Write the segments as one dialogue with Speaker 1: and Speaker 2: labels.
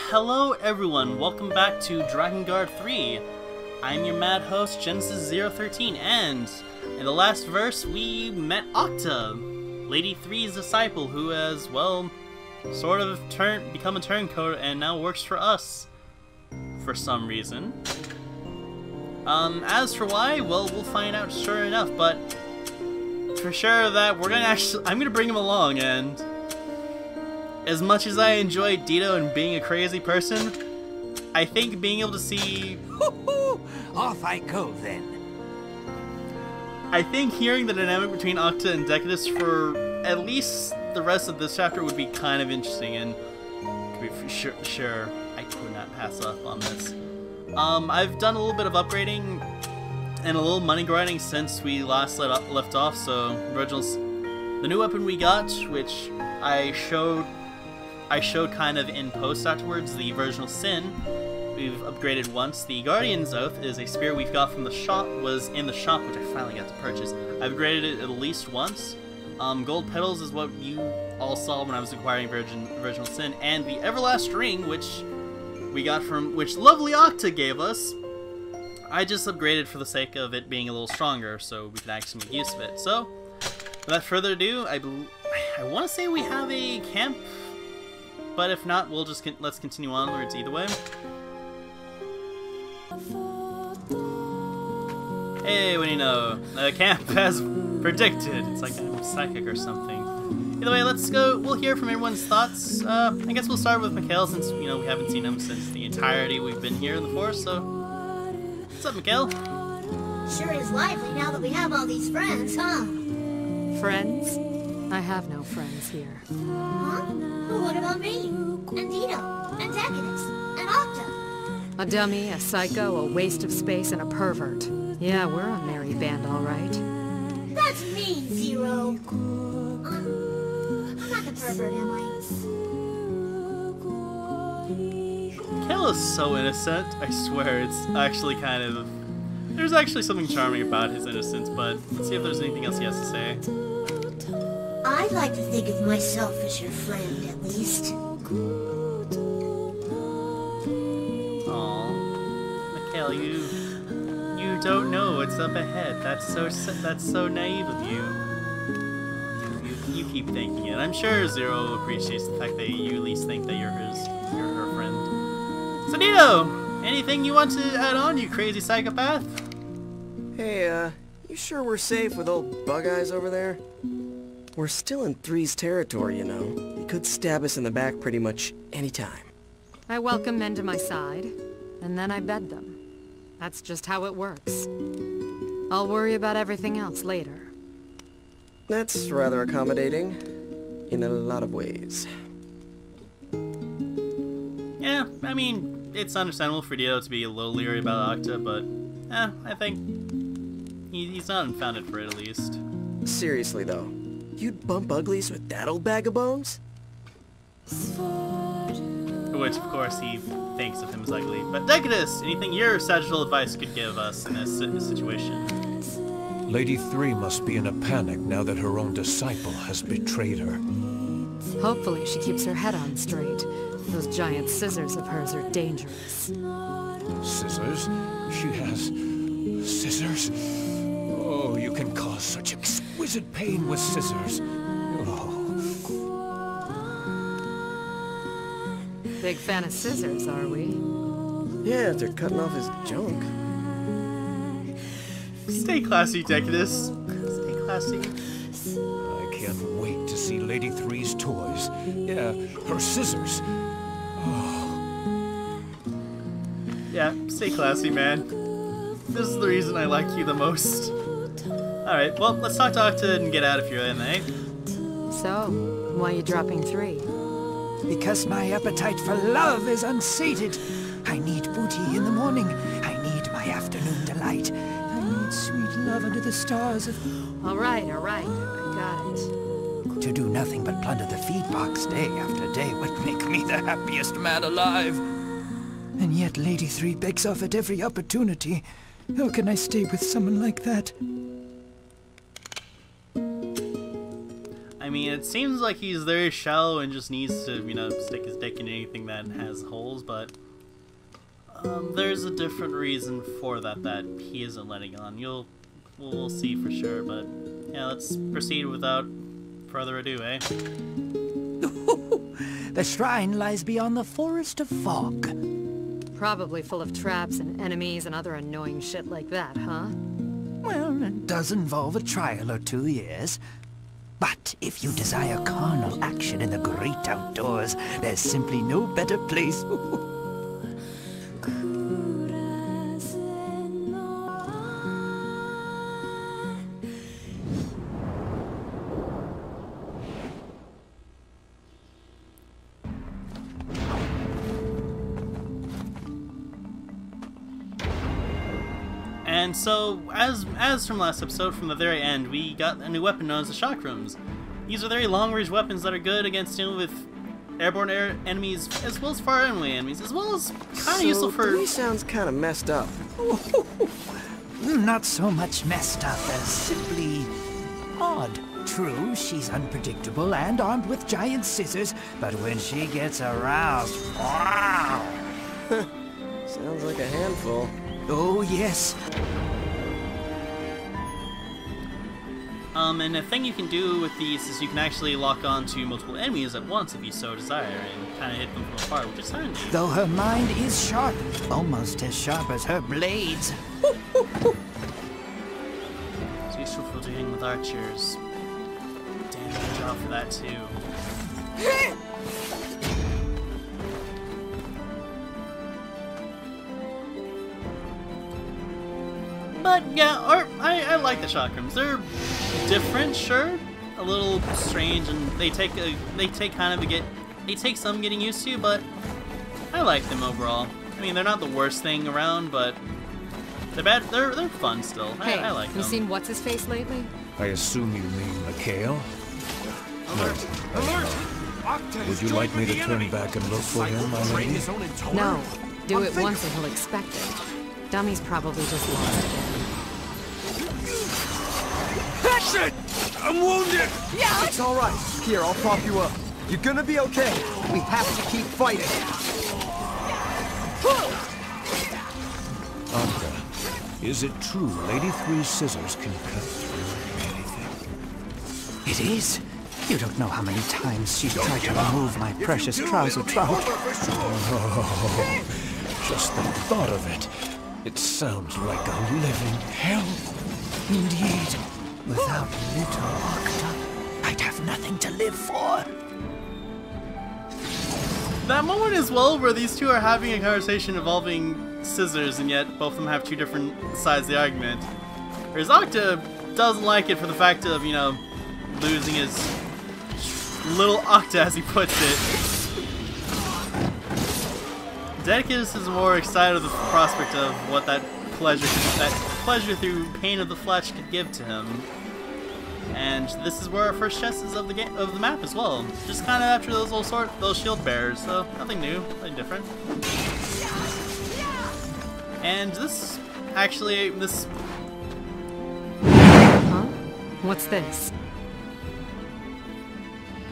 Speaker 1: Hello everyone, welcome back to Drakengard 3. I'm your mad host, Genesis 013, and in the last verse we met Octa, Lady 3's disciple, who has, well, sort of become a turncoat and now works for us. For some reason. As for why, well, we'll find out sure enough, but for sure that I'm gonna bring him along, and as much as I enjoy Dito and being a crazy person, I think being able to see...
Speaker 2: Off I go, then.
Speaker 1: I think hearing the dynamic between Octa and Decadus for at least the rest of this chapter would be kind of interesting, and to be sure, I could not pass up on this. I've done a little bit of upgrading and a little money grinding since we last left off, so the new weapon we got, which I showed kind of in post afterwards, the Virginal Sin, we've upgraded once. The Guardian's Oath is a spear we've got from the shop, was in the shop, which I finally got to purchase. I've upgraded it at least once. Gold Petals is what you all saw when I was acquiring Virginal Sin, and the Everlast Ring, which we got which lovely Octa gave us, I just upgraded for the sake of it being a little stronger, so we could actually make use of it. So, without further ado, I want to say we have a camp, but if not, we'll just let's continue onwards either way. Hey, what do you know? The camp has predicted. It's like I'm psychic or something. Either way, let's go. We'll hear from everyone's thoughts. I guess we'll start with Mikhail, since, you know, we haven't seen him since the entirety we've been here in the forest, so... What's up, Mikhail?
Speaker 3: Sure is lively now that we have all these friends, huh?
Speaker 4: Friends? I have no friends here.
Speaker 3: Huh? Well, what about me? And Dito? And Decadus? And Octa?
Speaker 4: A dummy, a psycho, a waste of space, and a pervert. Yeah, we're a merry band, all right.
Speaker 3: That's mean, Zero. I'm not the pervert, am I?
Speaker 1: Mikhail is so innocent. I swear, it's actually kind of... There's actually something charming about his innocence, but let's see if there's anything else he has to say.
Speaker 3: I'd like to think of myself as your friend, at least.
Speaker 1: Aww. Mikhail, you don't know what's up ahead. That's so naive of you. You keep thinking it. I'm sure Zero appreciates the fact that you at least think that you're her friend. So Dito, anything you want to add on, you crazy psychopath?
Speaker 5: Hey, you sure we're safe with old Bug Eyes over there? We're still in Three's territory, you know. He could stab us in the back pretty much any time.
Speaker 4: I welcome men to my side, and then I bed them. That's just how it works. I'll worry about everything else later.
Speaker 5: That's rather accommodating, in a lot of ways.
Speaker 1: Yeah, I mean, it's understandable for Dito to be a little leery about Octa, but I think he's not unfounded for it, at least.
Speaker 5: Seriously, though, you'd bump uglies with that old bag of bones?
Speaker 1: Which, of course, he thinks of him as ugly. But Decadus, anything your sagittal advice could give us in this situation?
Speaker 6: Lady 3 must be in a panic now that her own disciple has betrayed her.
Speaker 4: Hopefully she keeps her head on straight. Those giant scissors of hers are dangerous.
Speaker 6: Scissors? She has... scissors? Oh, you can cause such exquisite pain with scissors. Oh.
Speaker 4: Big fan of scissors, are we?
Speaker 5: Yeah, they're cutting off his junk.
Speaker 1: Stay classy, Decadus. Stay classy.
Speaker 6: I can't wait to see Lady 3's toys. Yeah, her scissors. Oh.
Speaker 1: Yeah, stay classy, man. This is the reason I like you the most. Alright, well, let's talk to Octa and get out of here then, eh?
Speaker 4: So, why are you dropping 3?
Speaker 2: Because my appetite for love is unsated. I need booty in the morning. I need my afternoon delight. I need sweet love under the stars of...
Speaker 4: All right, I got it.
Speaker 2: To do nothing but plunder the feed box day after day would make me the happiest man alive. And yet Lady 3 begs off at every opportunity. How can I stay with someone like that?
Speaker 1: I mean, it seems like he's very shallow and just needs to, you know, stick his dick in anything that has holes, but there's a different reason for that he isn't letting on. We'll see for sure, but yeah, let's proceed without further ado, eh?
Speaker 2: The shrine lies beyond the forest of fog.
Speaker 4: Probably full of traps and enemies and other annoying shit like that, huh?
Speaker 2: Well, it does involve a trial or two, yes. But if you desire carnal action in the great outdoors, there's simply no better place.
Speaker 1: And so, as from last episode, from the very end, we got a new weapon known as the chakrams. These are very long-range weapons that are good against dealing with airborne enemies, as well as far-away enemies, as well as kind of useful for...
Speaker 5: So, sounds kind of messed up.
Speaker 2: Not so much messed up as simply odd. True, she's unpredictable and armed with giant scissors, but when she gets aroused... wow!
Speaker 5: Sounds like a handful.
Speaker 2: Oh, yes.
Speaker 1: And a thing you can do with these is you can actually lock on to multiple enemies at once if you so desire, and kind of hit them from afar, which is handy.
Speaker 2: Though her mind is sharp, almost as sharp as her blades.
Speaker 1: It's useful for dealing with archers. Damn, good job for that too. But yeah, I like the chakrams. They're different, sure, a little strange, and they take some getting used to, but I like them overall. I mean, they're not the worst thing around, but they're fun still.
Speaker 4: Hey,
Speaker 1: I like them.
Speaker 4: you seen what's his face lately?
Speaker 6: I assume you mean Mikhail?
Speaker 7: Alert! Alert!
Speaker 6: Would you like me to turn back and look for him, my lady?
Speaker 4: No. Do it once and he'll expect it. Dummy's probably just lost again.
Speaker 7: Shit! I'm wounded!
Speaker 8: Yeah! It's alright. Here, I'll prop you up. You're gonna be okay. We have to keep fighting.
Speaker 6: Anka, is it true Lady Three Scissors can cut through anything?
Speaker 2: It is. You don't know how many times she's tried to remove my precious trouser trout.
Speaker 6: Oh, just the thought of it. It sounds like a living hell.
Speaker 2: Indeed. Without little Octa, I'd have nothing to live for.
Speaker 1: That moment as well where these two are having a conversation involving scissors, and yet both of them have two different sides of the argument. Whereas Octa doesn't like it for the fact of, you know, losing his little Octa, as he puts it. Dedicus is more excited with the prospect of what that pleasure through pain of the flesh could give to him. And this is where our first chest is of the map as well. Just kind of after those shield bearers, so nothing new, nothing different. And this actually
Speaker 4: Huh? What's this?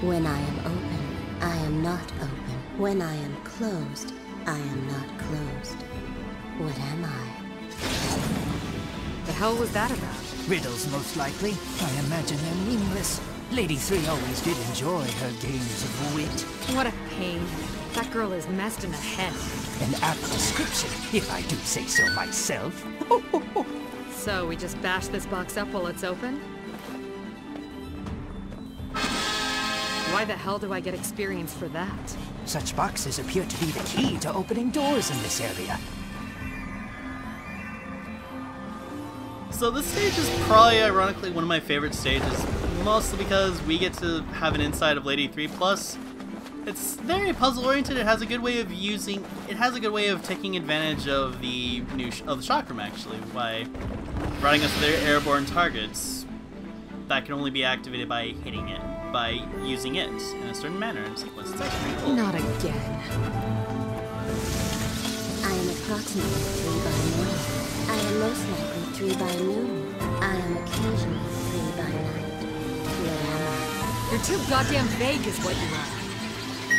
Speaker 9: When I am open, I am not open. When I am closed, I am not closed. What am I?
Speaker 4: The hell was that about?
Speaker 2: Riddles, most likely. I imagine they're meaningless. Lady Three always did enjoy her games of wit.
Speaker 4: What a pain. That girl is messed in the head.
Speaker 2: An apt description, if I do say so myself.
Speaker 4: So we just bash this box up while it's open? Why the hell do I get experience for that?
Speaker 2: Such boxes appear to be the key to opening doors in this area.
Speaker 1: So this stage is probably, ironically, one of my favorite stages, mostly because we get to have an insight of Lady 3+. It's very puzzle-oriented. It has a good way of taking advantage of the chakram, actually, by running us to their airborne targets that can only be activated by hitting it, by using it in a certain manner and sequence. It's actually pretty cool.
Speaker 4: Not again.
Speaker 9: I am approximately 3 by morning. I am most likely 3 by noon. I am occasionally 3 by night. What am I?
Speaker 4: You're too goddamn vague is what you are.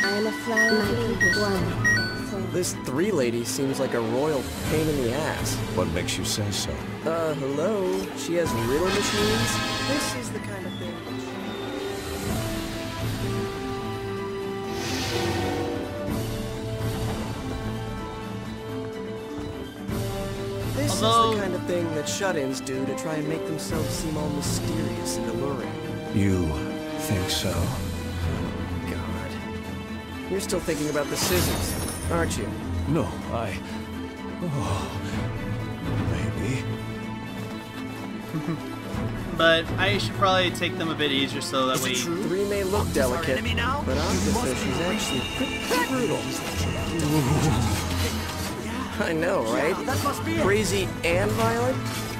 Speaker 9: I am a flower of one.
Speaker 5: This 3 lady seems like a royal pain in the ass.
Speaker 6: What makes you say so?
Speaker 5: Hello? She has riddle machines? This is the kind of thing. This is the kind of thing that shut-ins do to try and make themselves seem all mysterious and alluring.
Speaker 6: You think so?
Speaker 5: God. You're still thinking about the scissors, aren't you?
Speaker 6: No, I... Oh... Maybe.
Speaker 1: But I should probably take them a bit easier so that way...
Speaker 5: 3 may look delicate, but Octa says she's actually pretty brutal. I know, right?
Speaker 8: That must be it.
Speaker 5: Crazy and violent?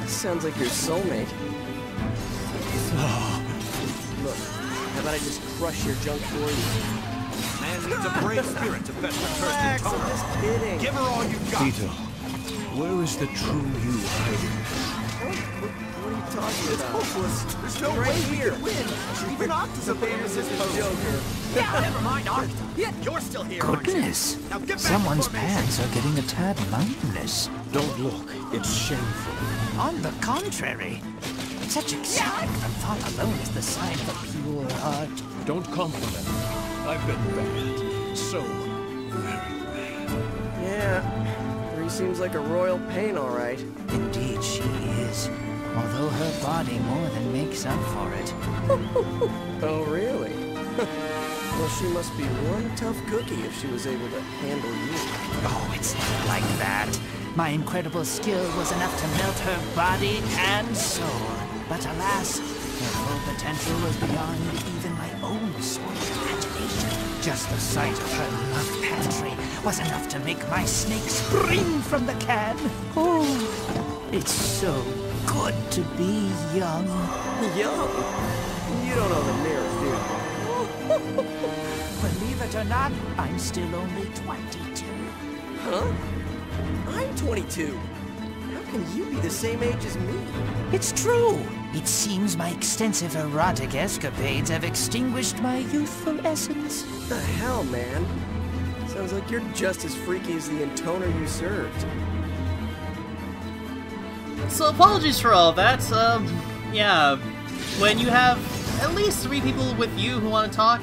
Speaker 5: Sounds like your soulmate. Look, how about I just crush your junk for you?
Speaker 7: Man needs a brave spirit to fetch the cursed
Speaker 5: Relax, I'm
Speaker 7: Eternal.
Speaker 5: just kidding.
Speaker 7: Give her all you got.
Speaker 6: Vito, where is the true you hiding?
Speaker 5: What are you talking
Speaker 8: It's
Speaker 5: about?
Speaker 8: hopeless. There's no
Speaker 5: Right
Speaker 8: way
Speaker 5: here.
Speaker 8: we can win. Even Octa's a famous
Speaker 5: Joker.
Speaker 7: Never mind, Octa. You're still here, aren't you?
Speaker 2: Goodness!
Speaker 7: Now get back to
Speaker 2: Someone's
Speaker 7: formation.
Speaker 2: pants are getting a tad mountainous.
Speaker 6: Don't look. It's shameful.
Speaker 2: On the contrary, such excitement from thought alone is the sign of a pure heart.
Speaker 6: Don't compliment me. I've been bad. So very bad.
Speaker 5: Yeah, 3 seems like a royal pain, all right.
Speaker 2: Indeed she is, although her body more than makes up for it.
Speaker 5: Oh, really? Well, she must be one tough cookie if she was able to handle you.
Speaker 2: Oh, it's not like that. My incredible skill was enough to melt her body and soul. But alas, her full potential was beyond even my own sordid imagination. Just the sight of her love pantry was enough to make my snake spring from the can. Oh, it's so good to be young.
Speaker 5: Young? You don't know the mirror, do you?
Speaker 2: Believe it or not, I'm still only 22.
Speaker 5: Huh? I'm 22. How can you be the same age as me?
Speaker 2: It's true. It seems my extensive erotic escapades have extinguished my youthful essence.
Speaker 5: What the hell, man? Sounds like you're just as freaky as the intoner you served.
Speaker 1: So apologies for all that. Yeah, when you have at least 3 people with you who want to talk,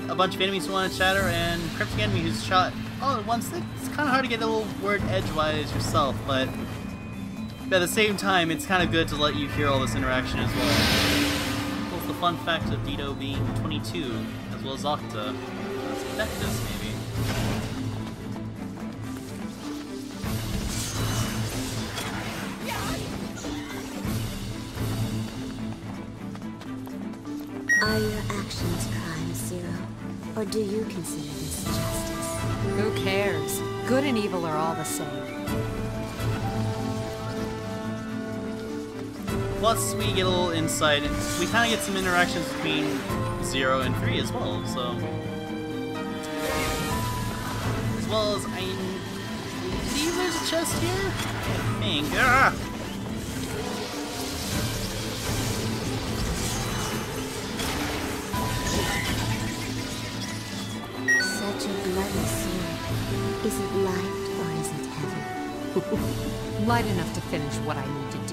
Speaker 1: a bunch of enemies who want to chatter, and cryptic enemy who's shot all at once, it's kind of hard to get a little word edgewise yourself, but at the same time, it's kind of good to let you hear all this interaction as well. Plus the fun fact of Dito being 22, as well as Octa. Let's connect this, maybe.
Speaker 9: Are your actions crimes, Zero? Or do you consider this justice?
Speaker 4: Who cares? Good and evil are all the same.
Speaker 1: Plus, we get a little insight, and we kind of get some interactions between 0 and 3 as well, so... As well as, I believe there's a chest here? I think. Ah!
Speaker 9: Such a bloody sword. Is it light or is it heavy?
Speaker 4: Light enough to finish what I need to do.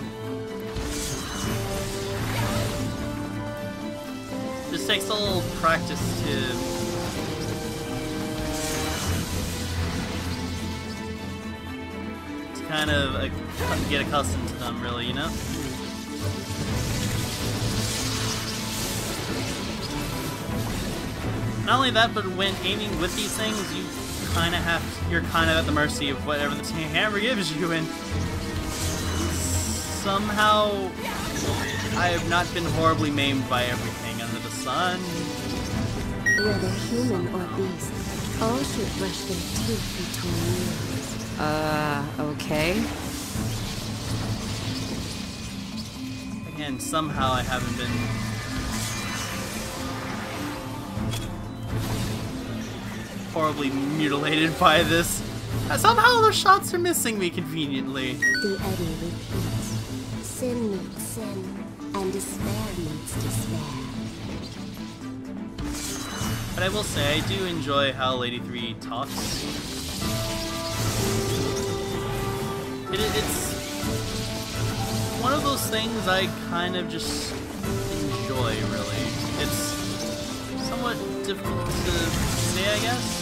Speaker 1: Just takes a little practice to kind of get accustomed to them, really, you know? Not only that, but when aiming with these things, you're kind of at the mercy of whatever the hammer gives you, and somehow I have not been horribly maimed by everything under the sun.
Speaker 9: Whether human or beast, all should brush their teeth between years.
Speaker 4: Okay.
Speaker 1: Again, somehow I haven't been horribly mutilated by this. Somehow the shots are missing me conveniently.
Speaker 9: The eddy repeats. Sin meets sin, and despair meets despair.
Speaker 1: But I will say, I do enjoy how Lady 3 talks. It's one of those things I kind of just enjoy, really. It's somewhat difficult to say, I guess.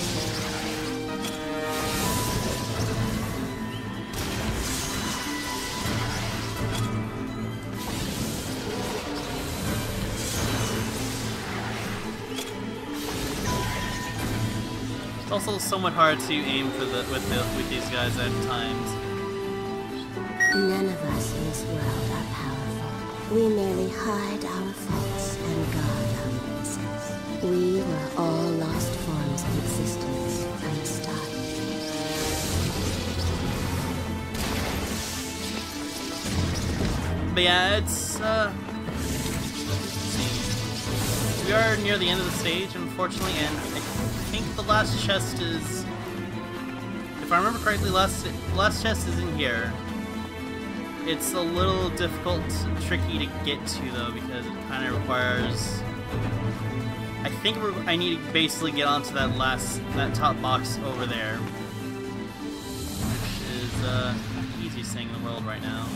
Speaker 1: It's also somewhat hard to aim for with these guys at times.
Speaker 9: None of us in this world are powerful. We merely hide our faults and guard our weaknesses. We were all lost forms of existence from the start.
Speaker 1: But yeah, it's we are near the end of the stage, unfortunately, and I think the last chest is, if I remember correctly, last chest is in here. It's a little difficult, tricky to get to though, because it kind of requires, I think I need to basically get onto that top box over there, which is the easiest thing in the world right now.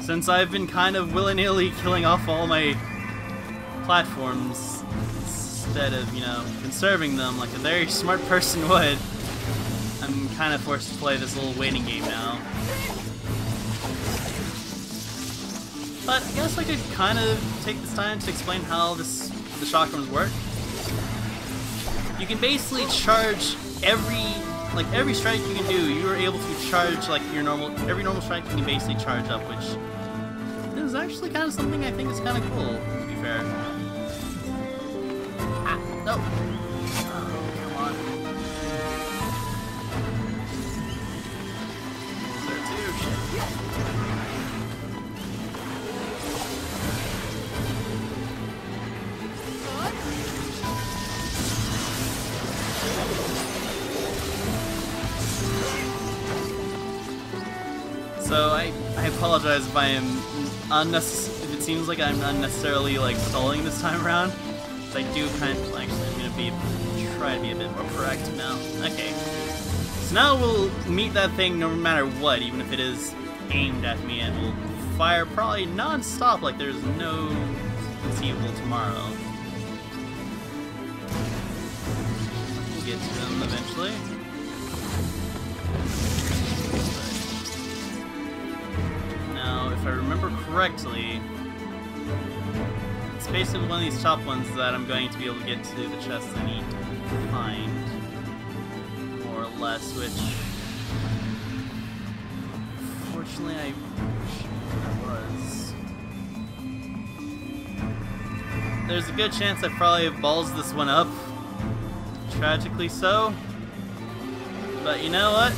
Speaker 1: Since I've been kind of willy-nilly killing off all my platforms instead of, you know, conserving them like a very smart person would, I'm kind of forced to play this little waiting game now. But I guess I could kind of take this time to explain how the chakrams work. You can basically charge every strike you can do. You are able to charge like every normal strike you can basically charge up, which is actually kind of something I think is kind of cool, to be fair. Ah, no. So I apologize if I am if it seems like I'm unnecessarily like stalling this time around. But I do kind of actually I'm gonna try to be a bit more proactive now. Okay. So now we'll meet that thing no matter what, even if it is aimed at me, and we'll fire probably non-stop like there's no conceivable tomorrow. We'll get to them eventually. If I remember correctly, it's basically one of these top ones that I'm going to be able to get to the chests I need to find, more or less, which, fortunately, I wish I was. There's a good chance I probably have balls this one up, tragically so, but you know what?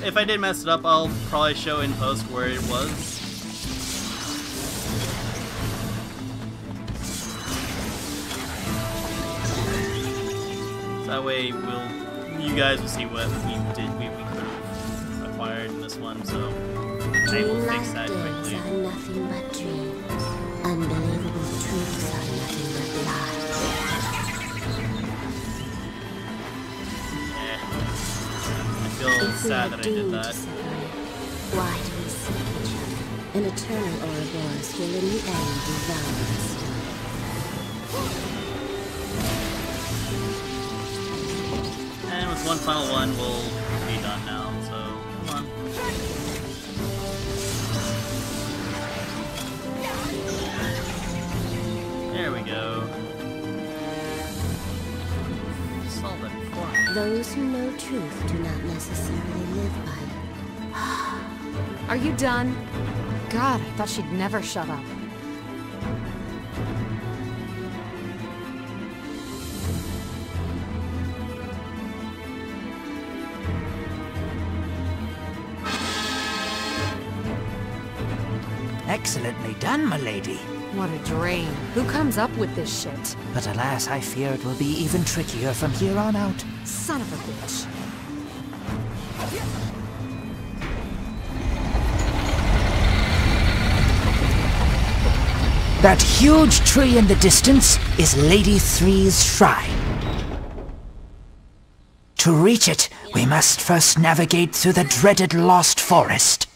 Speaker 1: If I did mess it up, I'll probably show in post where it was. So that way you guys will see what we could have acquired in this one, so I will fix that quickly.
Speaker 9: Dreams are nothing but dreams. Unbelievable truths are nothing but lies.
Speaker 1: I feel sad that I did that.
Speaker 9: Why do we seek each other? An eternal Ouroboros will in the end devour us.
Speaker 1: And with one final one, we'll be done now, so come on. There we go. Solve it for me.
Speaker 9: Those who know truth do not necessarily live by it.
Speaker 4: Are you done? God, I thought she'd never shut up.
Speaker 2: Excellently done, my lady.
Speaker 4: What a drain. Who comes up with this shit?
Speaker 2: But alas, I fear it will be even trickier from here on out.
Speaker 4: Son of a bitch.
Speaker 2: That huge tree in the distance is Lady Three's shrine. To reach it, we must first navigate through the dreaded Lost Forest.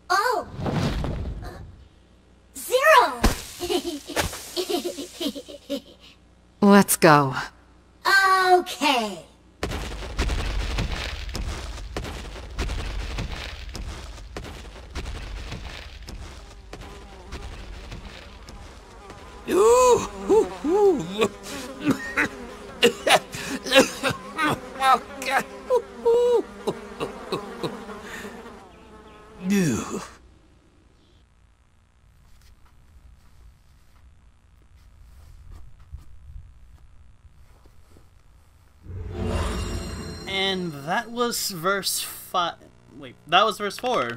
Speaker 3: Oh! Zero!
Speaker 4: Let's go.
Speaker 3: Okay.
Speaker 1: And that was verse 5. Wait, that was verse 4.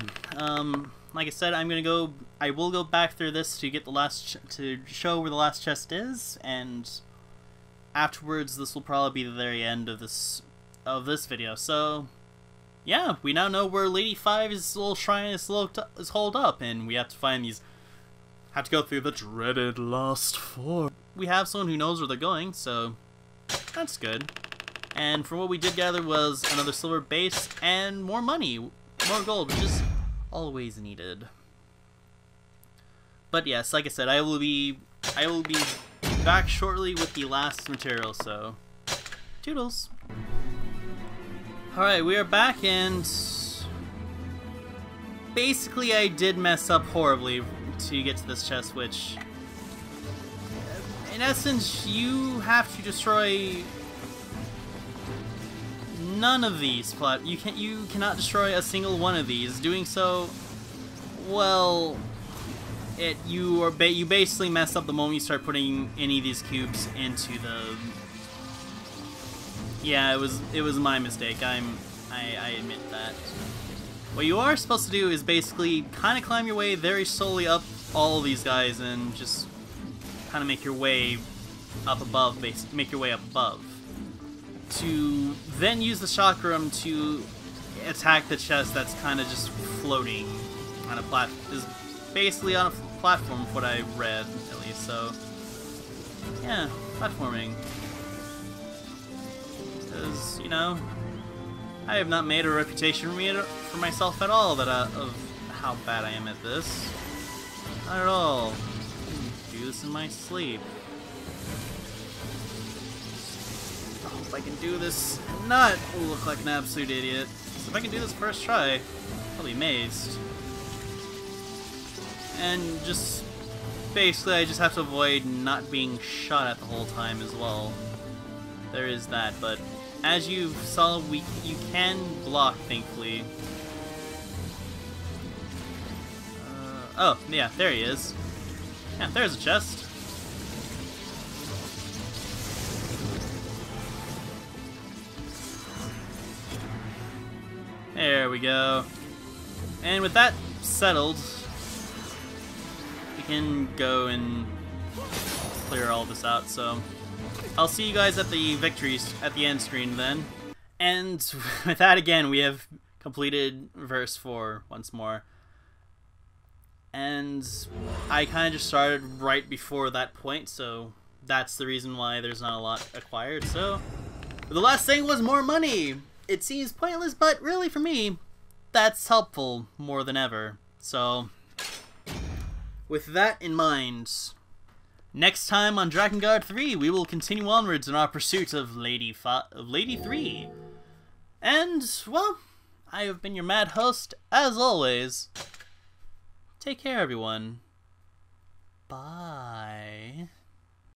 Speaker 1: Like I said, I will go back through this to get the last to show where the last chest is, and afterwards this will probably be the very end of this video. So yeah, we now know where Lady 5's little shrine is holed up, and we have to go through the dreaded Lost Forest. We have someone who knows where they're going, so that's good. And from what we did gather was another silver base and more money, more gold, which is always needed. But yes, like I said, I will be back shortly with the last material, so toodles. Alright, we are back, and basically I did mess up horribly to get to this chest, which in essence you have to destroy none of these you cannot destroy a single one of these. Doing so, well, you basically mess up the moment you start putting any of these cubes into the. Yeah, it was my mistake. I admit that. What you are supposed to do is basically kind of climb your way very slowly up all of these guys and just kind of make your way up above. Make your way up above. To then use the chakram to attack the chest that's kind of just floating on a is basically on a platform, what I read at least. So yeah, platforming. Because you know, I have not made a reputation for myself at all of how bad I am at this. Not at all. I do this in my sleep. If I can do this and not look like an absolute idiot. So if I can do this first try, I'll be amazed. And just basically I just have to avoid not being shot at the whole time as well. There is that, but as you saw, you can block, thankfully. Oh, yeah, there he is. Yeah, there's a chest. There we go. And with that settled, we can go and clear all this out. So I'll see you guys at the victories at the end screen then. And with that, again, we have completed verse 4 once more. And I kind of just started right before that point, so that's the reason why there's not a lot acquired. So the last thing was more money. It seems pointless, but really for me, that's helpful more than ever. So with that in mind, next time on Drakengard 3, we will continue onwards in our pursuit of Lady 3. And, well, I have been your mad host, as always. Take care, everyone. Bye.